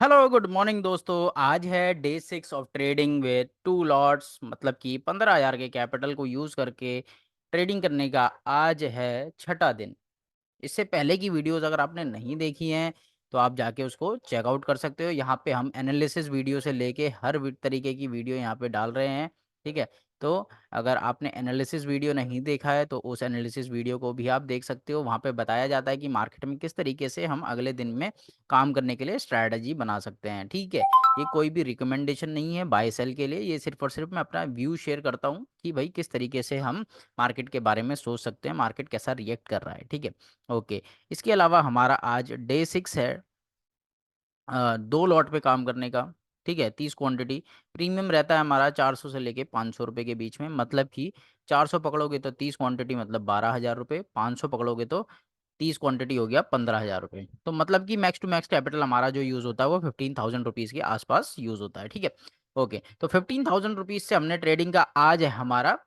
Hello good morning दोस्तों। आज है day 6 of trading with two lots, मतलब कि 15,000 के कैपिटल को यूज़ करके ट्रेडिंग करने का आज है छठा दिन। इससे पहले की वीडियोस अगर आपने नहीं देखी हैं तो आप जाके उसको चेकआउट कर सकते हो। यहाँ पे हम एनालिसिस वीडियो से लेके हर तरीके की वीडियो यहाँ पे डाल रहे हैं। ठीक है, तो अगर आपने एनालिसिस वीडियो नहीं देखा है तो उस एनालिसिस वीडियो को भी आप देख सकते हो। वहाँ पे बताया जाता है कि मार्केट में किस तरीके से हम अगले दिन में काम करने के लिए स्ट्रैटेजी बना सकते हैं। ठीक है, ये कोई भी रिकमेंडेशन नहीं है बाय सेल के लिए, ये सिर्फ और सिर्फ मैं अपना व्यू शेयर करता हूँ कि भाई किस तरीके से हम मार्केट के बारे में सोच सकते हैं, मार्केट कैसा रिएक्ट कर रहा है। ठीक है, ओके। इसके अलावा हमारा आज डे 6 है 2 लॉट पे काम करने का। ठीक है, 30 क्वांटिटी। प्रीमियम रहता है हमारा 400 से लेके 500 रुपए के बीच में, मतलब कि 400 पकड़ोगे तो 30 क्वांटिटी मतलब 12,000 रुपये, 500 पकड़ोगे तो 30 क्वांटिटी हो गया 15,000 रुपये। तो मतलब कि मैक्स टू मैक्स कैपिटल हमारा जो यूज़ होता है वो 15,000 रुपीज़ के आसपास यूज़ होता है। ठीक है, ओके। तो 15,000 रुपीज़ से हमने ट्रेडिंग का आज है हमारा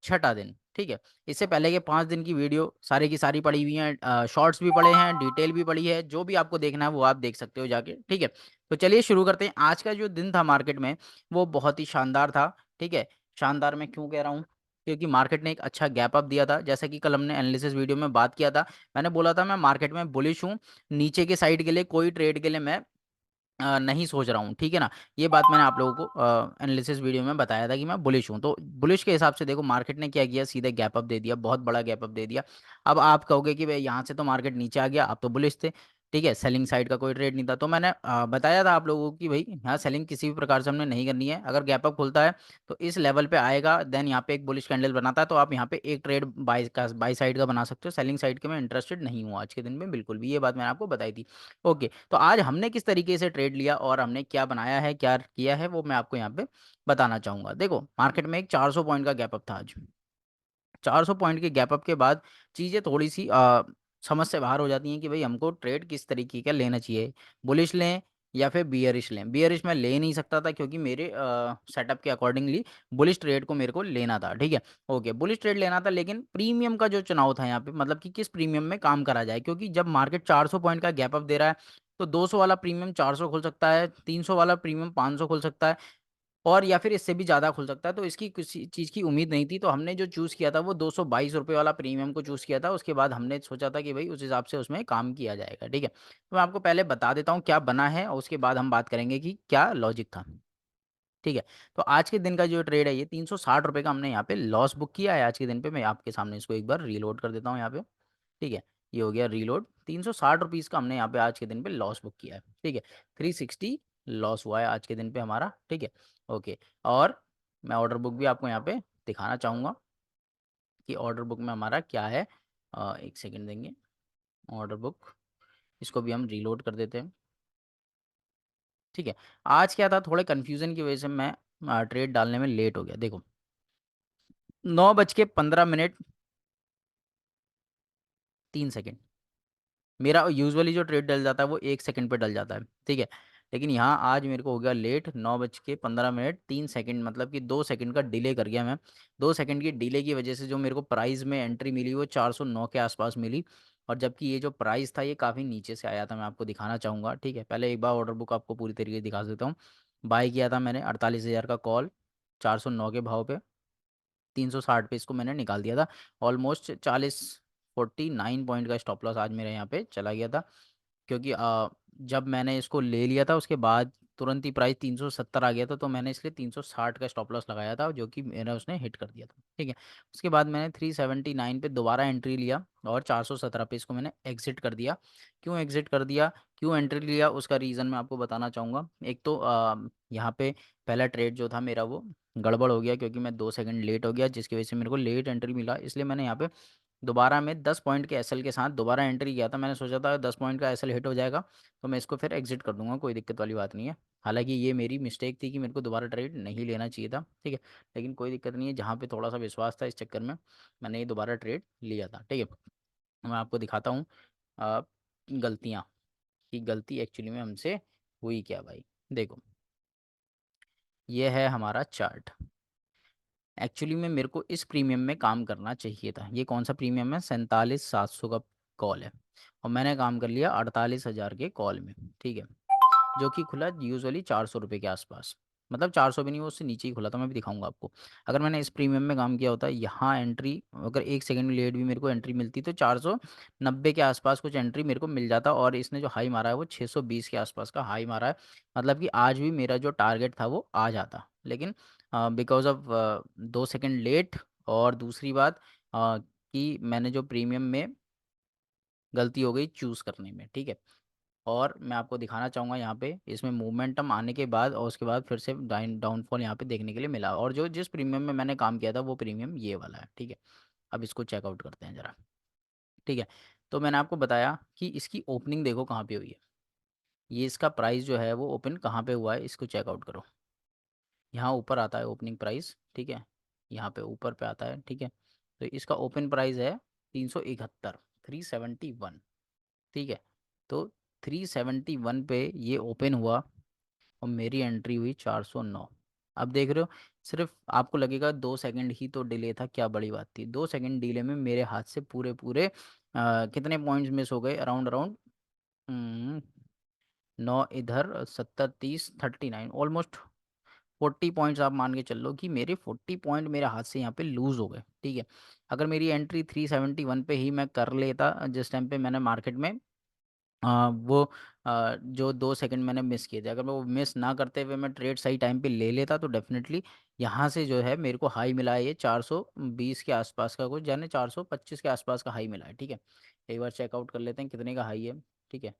छठा दिन। ठीक है, इससे पहले के 5 दिन की वीडियो सारी की सारी पड़ी हुई हैं, शॉर्ट्स भी पड़े हैं, डिटेल भी पड़ी है। जो भी आपको देखना है वो आप देख सकते हो जाके। ठीक है, तो चलिए शुरू करते हैं। आज का जो दिन था मार्केट में वो बहुत ही शानदार था। ठीक है, शानदार मैं क्यों कह रहा हूँ, क्योंकि मार्केट ने एक अच्छा गैप अप दिया था। जैसा कि कल हमने एनालिसिस वीडियो में बात किया था, मैंने बोला था मैं मार्केट में बुलिश हूँ। नीचे के साइड के लिए कोई ट्रेड के लिए मैं नहीं सोच रहा हूँ। ठीक है ना, ये बात मैंने आप लोगों को एनालिसिस वीडियो में बताया था कि मैं बुलिश हूँ। तो बुलिश के हिसाब से देखो मार्केट ने क्या किया, सीधे गैप अप दे दिया, बहुत बड़ा गैप अप दे दिया। अब आप कहोगे कि भाई यहाँ से तो मार्केट नीचे आ गया, आप तो बुलिश थे। ठीक है, सेलिंग साइड का कोई ट्रेड नहीं था। तो मैंने बताया था आप लोगों को कि भाई यहाँ सेलिंग किसी भी प्रकार से हमने नहीं करनी है। अगर गैप अप खुलता है तो इस लेवल पे आएगा, देन यहाँ पे एक बुलिश कैंडल बनाता है तो आप यहाँ पे एक ट्रेड बाई साइड का बना सकते हो। सेलिंग साइड के मैं इंटरेस्टेड नहीं हूँ आज के दिन में, बिल्कुल भी। ये बात मैंने आपको बताई थी। ओके, तो आज हमने किस तरीके से ट्रेड लिया और हमने क्या बनाया है, क्या किया है, वो मैं आपको यहाँ पे बताना चाहूँगा। देखो मार्केट में एक 400 पॉइंट का गैप अप था आज। 400 पॉइंट के गैप अप के बाद चीज़ें थोड़ी-सी समझ से बाहर हो जाती हैं कि भई हमको ट्रेड किस तरीके का लेना चाहिए। बुलिश लें या फिर बियरिश लें। बियरिश मैं ले नहीं सकता था क्योंकि मेरे सेटअप के अकॉर्डिंगली बुलिश ट्रेड को मेरे को लेना था। ठीक है, ओके, बुलिश ट्रेड लेना था, लेकिन प्रीमियम का जो चुनाव था यहाँ पे, मतलब कि किस प्रीमियम में काम करा जाए। क्योंकि जब मार्केट 400 पॉइंट का गैप अप दे रहा है तो 200 वाला प्रीमियम 400 खुल सकता है, 300 वाला प्रीमियम 500 खुल सकता है और या फिर इससे भी ज़्यादा खुल सकता है। तो इसकी किसी चीज़ की उम्मीद नहीं थी, तो हमने जो चूज़ किया था वो ₹222 वाला प्रीमियम को चूज़ किया था। उसके बाद हमने सोचा था कि भई उस हिसाब से उसमें काम किया जाएगा। ठीक है, तो मैं आपको पहले बता देता हूँ क्या बना है और उसके बाद हम बात करेंगे कि क्या लॉजिक था। ठीक है, तो आज के दिन का जो ट्रेड है ये ₹360 का हमने यहाँ पे लॉस बुक किया है आज के दिन पे। मैं आपके सामने इसको एक बार रीलोड कर देता हूँ यहाँ पे। ठीक है, ये हो गया रीलोड। ₹360 का हमने यहाँ पे आज के दिन पे लॉस बुक किया है। ठीक है, 360 लॉस हुआ है आज के दिन पे हमारा। ठीक है, ओके। और मैं ऑर्डर बुक भी आपको यहाँ पे दिखाना चाहूँगा कि ऑर्डर बुक में हमारा क्या है। 1 सेकंड देंगे। ऑर्डर बुक, इसको भी हम रीलोड कर देते हैं। ठीक है, आज क्या था, थोड़े कन्फ्यूज़न की वजह से मैं ट्रेड डालने में लेट हो गया। देखो 9:15 3 सेकंड, मेरा यूजुअली जो ट्रेड डल जाता है वो 1 सेकंड पे डल जाता है। ठीक है, लेकिन यहाँ आज मेरे को हो गया लेट 9:15 3 सेकंड, मतलब कि 2 सेकंड का डिले कर गया मैं। 2 सेकंड की डिले की वजह से जो मेरे को प्राइस में एंट्री मिली वो 409 के आसपास मिली। और जबकि ये जो प्राइस था ये काफ़ी नीचे से आया था, मैं आपको दिखाना चाहूँगा। ठीक है, पहले एक बार ऑर्डर बुक आपको पूरी तरीके से दिखा देता हूँ। बाय किया था मैंने 48,000 का कॉल 409 के भाव पे, 360 पे इसको मैंने निकाल दिया था। ऑलमोस्ट 49 पॉइंट का स्टॉप लॉस आज मेरे यहाँ पे चला गया था। क्योंकि जब मैंने इसको ले लिया था उसके बाद तुरंत ही प्राइस 370 आ गया था, तो मैंने इसलिए 360 का स्टॉप लॉस लगाया था जो कि मेरा उसने हिट कर दिया था। ठीक है, उसके बाद मैंने 379 पे दोबारा एंट्री लिया और 417 पे इसको मैंने एग्जिट कर दिया। क्यों एग्जिट कर दिया, क्यों एंट्री लिया, उसका रीज़न मैं आपको बताना चाहूँगा। एक तो यहाँ पे पहला ट्रेड जो था मेरा वो गड़बड़ हो गया क्योंकि मैं 2 सेकंड लेट हो गया, जिसकी वजह से मेरे को लेट एंट्री मिला। इसलिए मैंने यहाँ पे दोबारा में 10 पॉइंट के एसएल के साथ दोबारा एंट्री किया था। मैंने सोचा था 10 पॉइंट का एसएल हिट हो जाएगा तो मैं इसको फिर एग्जिट कर दूंगा, कोई दिक्कत वाली बात नहीं है। हालांकि ये मेरी मिस्टेक थी कि मेरे को दोबारा ट्रेड नहीं लेना चाहिए था। ठीक है, लेकिन कोई दिक्कत नहीं है, जहाँ पे थोड़ा सा विश्वास था इस चक्कर में मैंने ये दोबारा ट्रेड लिया था। ठीक है, मैं आपको दिखाता हूँ अ, गलतियाँ, कि गलती एक्चुअली में हमसे हुई क्या भाई। देखो ये है हमारा चार्ट। एक्चुअली में मेरे को इस प्रीमियम में काम करना चाहिए था। ये कौन सा प्रीमियम है, 47,700 का कॉल है और मैंने काम कर लिया 48,000 के कॉल में। ठीक है, जो कि खुला यूजुअली 400 रुपये के आसपास, मतलब 400 भी नहीं, वो उससे नीचे ही खुला था, मैं भी दिखाऊंगा आपको। अगर मैंने इस प्रीमियम में काम किया होता, यहाँ एंट्री अगर 1 सेकंड लेट भी मेरे को एंट्री मिलती तो 490 के आसपास कुछ एंट्री मेरे को मिल जाता, और इसने जो हाई मारा है वो 620 के आसपास का हाई मारा है। मतलब कि आज भी मेरा जो टारगेट था वो आ जाता, लेकिन बिकॉज ऑफ 2 सेकंड लेट, और दूसरी बात कि मैंने जो प्रीमियम में गलती हो गई चूज़ करने में, ठीक है। और मैं आपको दिखाना चाहूँगा यहाँ पे इसमें मोमेंटम आने के बाद, और उसके बाद फिर से डाउनफॉल यहाँ पे देखने के लिए मिला, और जो जिस प्रीमियम में मैंने काम किया था वो प्रीमियम ये वाला है, ठीक है। अब इसको चेकआउट करते हैं ज़रा, ठीक है। तो मैंने आपको बताया कि इसकी ओपनिंग देखो कहाँ पे हुई है, ये इसका प्राइस जो है वो ओपन कहाँ पे हुआ है, इसको चेकआउट करो। यहाँ ऊपर आता है ओपनिंग प्राइस, ठीक है, यहाँ पे ऊपर पे आता है, ठीक है। तो इसका ओपन प्राइस है 371, 371, ठीक है। तो 371 पे ये ओपन हुआ, और मेरी एंट्री हुई 409। अब देख रहे हो, सिर्फ आपको लगेगा 2 सेकंड ही तो डिले था, क्या बड़ी बात थी, 2 सेकंड डिले में मेरे हाथ से पूरे पूरे कितने पॉइंट्स मिस हो गए, अराउंड अराउंड 9 इधर, 70 30 39, ऑलमोस्ट 40 पॉइंट्स आप मान के चल लो कि मेरे 40 पॉइंट मेरे हाथ से यहाँ पे लूज़ हो गए, ठीक है। अगर मेरी एंट्री 371 पे ही मैं कर लेता, जिस टाइम पे मैंने मार्केट में वो जो 2 सेकंड मैंने मिस किए थे, अगर मैं वो मिस ना करते हुए मैं ट्रेड सही टाइम पे ले लेता, तो डेफिनेटली यहाँ से जो है मेरे को हाई मिला है, ये 420 के आसपास का, कुछ जाने 425 के आसपास का हाई मिला है, ठीक है। एक बार चेकआउट कर लेते हैं कितने का हाई है, ठीक है।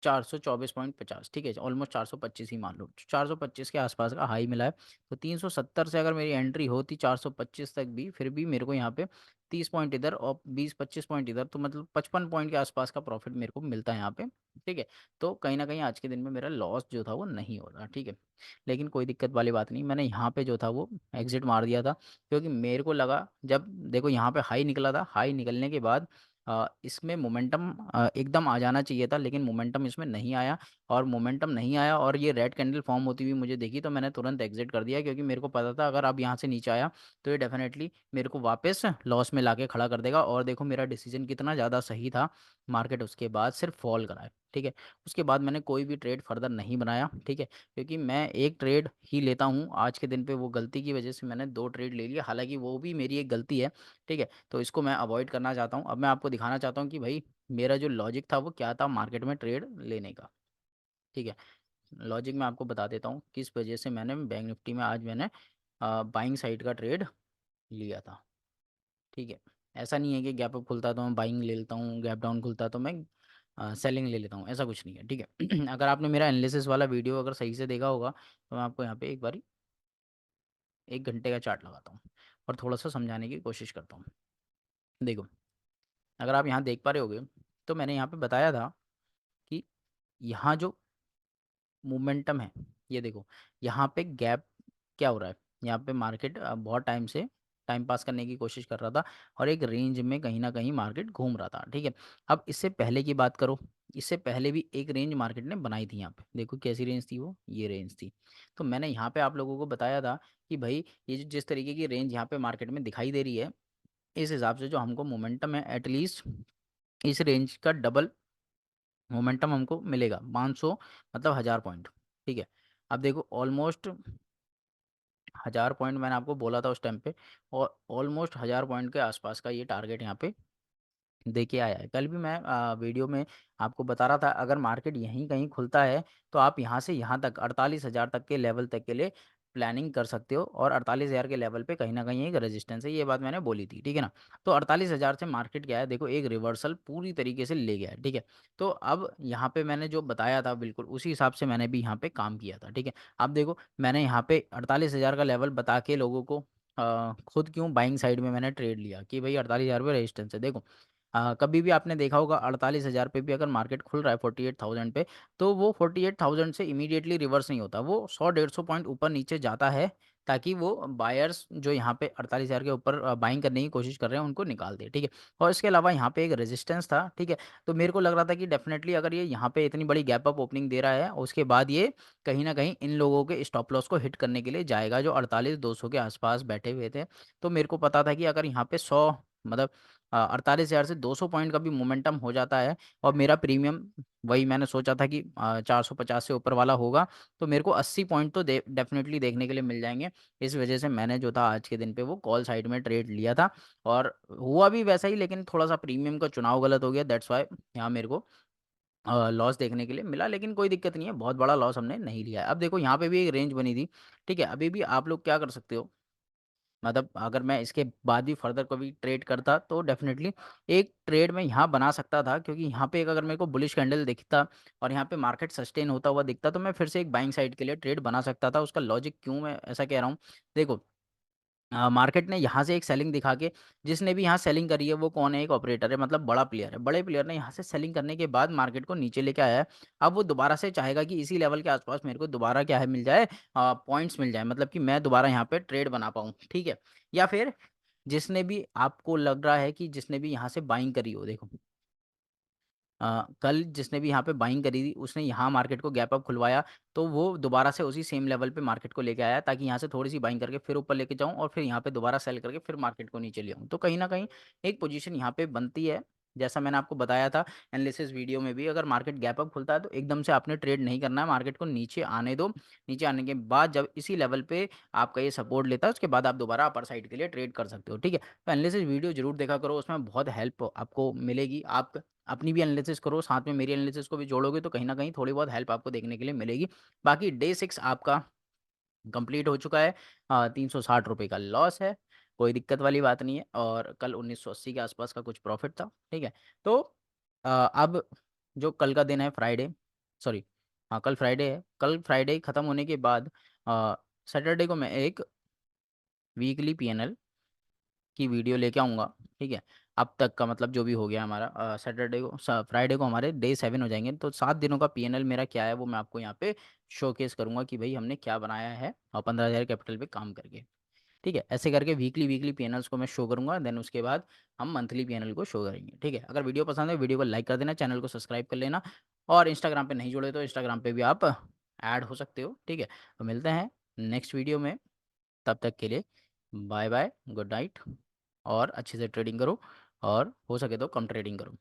424.50, ठीक है, ऑलमोस्ट 425 ही मान लो, 425 के आसपास का हाई मिला है। तो 370 से अगर मेरी एंट्री होती 425 तक भी, फिर भी मेरे को यहाँ पे 30 पॉइंट इधर और 20 25 पॉइंट इधर, तो मतलब 55 पॉइंट के आसपास का प्रॉफिट मेरे को मिलता है यहाँ पे, ठीक है। तो कहीं ना कहीं आज के दिन में मेरा लॉस जो था वो नहीं हो रहा, ठीक है। लेकिन कोई दिक्कत वाली बात नहीं, मैंने यहाँ पे जो था वो एग्जिट मार दिया था, क्योंकि मेरे को लगा, जब देखो यहाँ पे हाई निकला था, हाई निकलने के बाद इसमें मोमेंटम एकदम आ जाना चाहिए था, लेकिन मोमेंटम इसमें नहीं आया, और मोमेंटम नहीं आया और ये रेड कैंडल फॉर्म होती हुई मुझे देखी, तो मैंने तुरंत एग्जिट कर दिया, क्योंकि मेरे को पता था अगर अब यहाँ से नीचे आया तो ये डेफिनेटली मेरे को वापस लॉस में लाके खड़ा कर देगा। और देखो मेरा डिसीजन कितना ज़्यादा सही था, मार्केट उसके बाद सिर्फ फॉल कराए, ठीक है। उसके बाद मैंने कोई भी ट्रेड फर्दर नहीं बनाया, ठीक है, क्योंकि मैं एक ट्रेड ही लेता हूँ। आज के दिन पे वो गलती की वजह से मैंने 2 ट्रेड ले लिया, हालांकि वो भी मेरी एक गलती है, ठीक है। तो इसको मैं अवॉइड करना चाहता हूँ। अब मैं आपको दिखाना चाहता हूँ कि भाई मेरा जो लॉजिक था वो क्या था मार्केट में ट्रेड लेने का, ठीक है। लॉजिक मैं आपको बता देता हूँ किस वजह से मैंने बैंक निफ्टी में आज मैंने बाइंग साइड का ट्रेड लिया था, ठीक है। ऐसा नहीं है कि गैप अप खुलता है तो मैं बाइंग ले लेता हूँ, गैप डाउन खुलता है तो मैं सेलिंग ले लेता हूँ, ऐसा कुछ नहीं है, ठीक है। अगर आपने मेरा एनालिसिस वाला वीडियो अगर सही से देखा होगा, तो मैं आपको यहाँ पे एक बारी 1 घंटे का चार्ट लगाता हूँ और थोड़ा सा समझाने की कोशिश करता हूँ। देखो, अगर आप यहाँ देख पा रहे होगे, तो मैंने यहाँ पे बताया था कि यहाँ जो मोमेंटम है, ये देखो, यहाँ पे गैप क्या हो रहा है, यहाँ पे मार्केट बहुत टाइम से टाइम पास करने की कोशिश कर रहा था, और एक रेंज में कहीं ना कहीं मार्केट घूम रहा था, ठीक है। अब इससे पहले की बात करो, इससे पहले भी एक रेंज मार्केट ने बनाई थी, यहाँ पे देखो कैसी रेंज थी, वो ये रेंज थी। तो मैंने यहाँ पे आप लोगों को बताया था कि भाई ये जो जिस तरीके की रेंज यहाँ पे मार्केट में दिखाई दे रही है, इस हिसाब से जो हमको मोमेंटम है एटलीस्ट इस रेंज का डबल मोमेंटम हमको मिलेगा, 500 मतलब 1000 पॉइंट, ठीक है। अब देखो ऑलमोस्ट 1000 पॉइंट मैंने आपको बोला था उस टाइम पे, और ऑलमोस्ट 1000 पॉइंट के आसपास का ये टारगेट यहाँ पे देखिए आया है। कल भी मैं वीडियो में आपको बता रहा था, अगर मार्केट यहीं कहीं खुलता है तो आप यहाँ से यहाँ तक 48,000 तक के लेवल तक के लिए प्लानिंग कर सकते हो, और 48,000 के लेवल पे कहीं ना कहीं एक रेजिस्टेंस है, ये बात मैंने बोली थी, ठीक है ना। तो 48,000 से मार्केट क्या है, देखो एक रिवर्सल पूरी तरीके से ले गया है, ठीक है। तो अब यहाँ पे मैंने जो बताया था बिल्कुल उसी हिसाब से मैंने भी यहाँ पे काम किया था, ठीक है। अब देखो मैंने यहाँ पे 48,000 का लेवल बता के लोगों को खुद क्यों बाइंग साइड में मैंने ट्रेड लिया कि भाई 48,000 पे रेजिस्टेंस है, देखो कभी भी आपने देखा होगा 48,000 पे भी अगर मार्केट खुल रहा है 48,000 पे, तो वो 48,000 से इमीडिएटली रिवर्स नहीं होता, वो 100 150 पॉइंट ऊपर नीचे जाता है, ताकि वो बायर्स जो यहाँ पे 48,000 के ऊपर बाइंग करने की कोशिश कर रहे हैं उनको निकाल दे, ठीक है। और इसके अलावा यहाँ पे एक रेजिस्टेंस था, ठीक है। तो मेरे को लग रहा था कि डेफिनेटली अगर ये यहाँ पे इतनी बड़ी गैप अप ओपनिंग दे रहा है, उसके बाद ये कहीं ना कहीं इन लोगों के स्टॉप लॉस को हिट करने के लिए जाएगा, जो 48,200 के आसपास बैठे हुए थे। तो मेरे को पता था कि अगर यहाँ पे 100 मतलब 48,000 से 200 पॉइंट का भी मोमेंटम हो जाता है। और मेरा प्रीमियम वही मैंने सोचा था कि 450 से ऊपर वाला होगा, तो मेरे को 80 पॉइंट तो डेफिनेटली देखने के लिए मिल जाएंगे। इस वजह से मैंने जो था आज के दिन पे वो कॉल साइड में ट्रेड लिया था, और हुआ भी वैसा ही, लेकिन थोड़ा सा प्रीमियम का चुनाव गलत हो गया, दैट्स वाई यहाँ मेरे को लॉस देखने के लिए मिला। लेकिन कोई दिक्कत नहीं है, बहुत बड़ा लॉस हमने नहीं लिया है। अब देखो यहाँ पे भी एक रेंज बनी थी, ठीक है। अभी भी आप लोग क्या कर सकते हो, मतलब अगर मैं इसके बाद भी फर्दर कभी ट्रेड करता तो डेफिनेटली एक ट्रेड मैं यहाँ बना सकता था, क्योंकि यहाँ पे एक अगर मेरे को बुलिश कैंडल दिखता और यहाँ पे मार्केट सस्टेन होता हुआ दिखता, तो मैं फिर से एक बाइंग साइड के लिए ट्रेड बना सकता था। उसका लॉजिक क्यों मैं ऐसा कह रहा हूँ, देखो मार्केट ने यहाँ से एक सेलिंग दिखा के, जिसने भी यहाँ सेलिंग करी है वो कौन है, एक ऑपरेटर है, मतलब बड़ा प्लेयर है। बड़े प्लेयर ने यहाँ से सेलिंग करने के बाद मार्केट को नीचे लेके आया है। अब वो दोबारा से चाहेगा कि इसी लेवल के आसपास मेरे को दोबारा क्या है मिल जाए, पॉइंट्स मिल जाए, मतलब कि मैं दोबारा यहाँ पे ट्रेड बना पाऊँ, ठीक है। या फिर जिसने भी आपको लग रहा है कि जिसने भी यहाँ से बाइंग करी हो, देखो कल जिसने भी यहाँ पे बाइंग करी थी उसने यहाँ मार्केट को गैप अप खुलवाया, तो वो दोबारा से उसी सेम लेवल पे मार्केट को लेके आया, ताकि यहाँ से थोड़ी सी बाइंग करके फिर ऊपर लेके जाऊँ और फिर यहाँ पे दोबारा सेल करके फिर मार्केट को नीचे ले आऊँ। तो कहीं ना कहीं एक पोजीशन यहाँ पे बनती है। जैसा मैंने आपको बताया था एनालिसिस वीडियो में भी, अगर मार्केट गैप अप खुलता है तो एकदम से आपने ट्रेड नहीं करना है, मार्केट को नीचे आने दो। नीचे आने के बाद जब इसी लेवल पे आपका ये सपोर्ट लेता है, उसके बाद आप दोबारा अपर साइड के लिए ट्रेड कर सकते हो, ठीक है। तो एनालिसिस वीडियो जरूर देखा करो, उसमें बहुत हेल्प आपको मिलेगी। आप अपनी भी एनालिसिस करो, साथ में मेरी एनालिसिस को भी जोड़ोगे तो कहीं ना कहीं थोड़ी बहुत हेल्प आपको देखने के लिए मिलेगी। बाकी डे 6 आपका कंप्लीट हो चुका है, 360 रुपये का लॉस है, कोई दिक्कत वाली बात नहीं है। और कल 1980 के आसपास का कुछ प्रॉफिट था, ठीक है। तो अब जो कल का दिन है फ्राइडे, सॉरी, हाँ कल फ्राइडे है, कल फ्राइडे ख़त्म होने के बाद सैटरडे को मैं एक वीकली पीएनएल की वीडियो लेके आऊँगा, ठीक है। अब तक का मतलब जो भी हो गया हमारा, सैटरडे को फ्राइडे को हमारे डे 7 हो जाएंगे, तो 7 दिनों का पीएनएल मेरा क्या है वो मैं आपको यहाँ पे शोकेस करूंगा कि भाई हमने क्या बनाया है, और 15,000 कैपिटल पे काम करके, ठीक है। ऐसे करके वीकली वीकली पीएनएल्स को मैं शो करूंगा, देन उसके बाद हम मंथली पीएनएल को शो करेंगे, ठीक है। अगर वीडियो पसंद है वीडियो को लाइक कर देना, चैनल को सब्सक्राइब कर लेना, और इंस्टाग्राम पे नहीं जुड़े तो इंस्टाग्राम पे भी आप ऐड हो सकते हो, ठीक है। तो मिलते हैं नेक्स्ट वीडियो में, तब तक के लिए बाय बाय, गुड नाइट, और अच्छे से ट्रेडिंग करो, और हो सके तो कम ट्रेडिंग करो।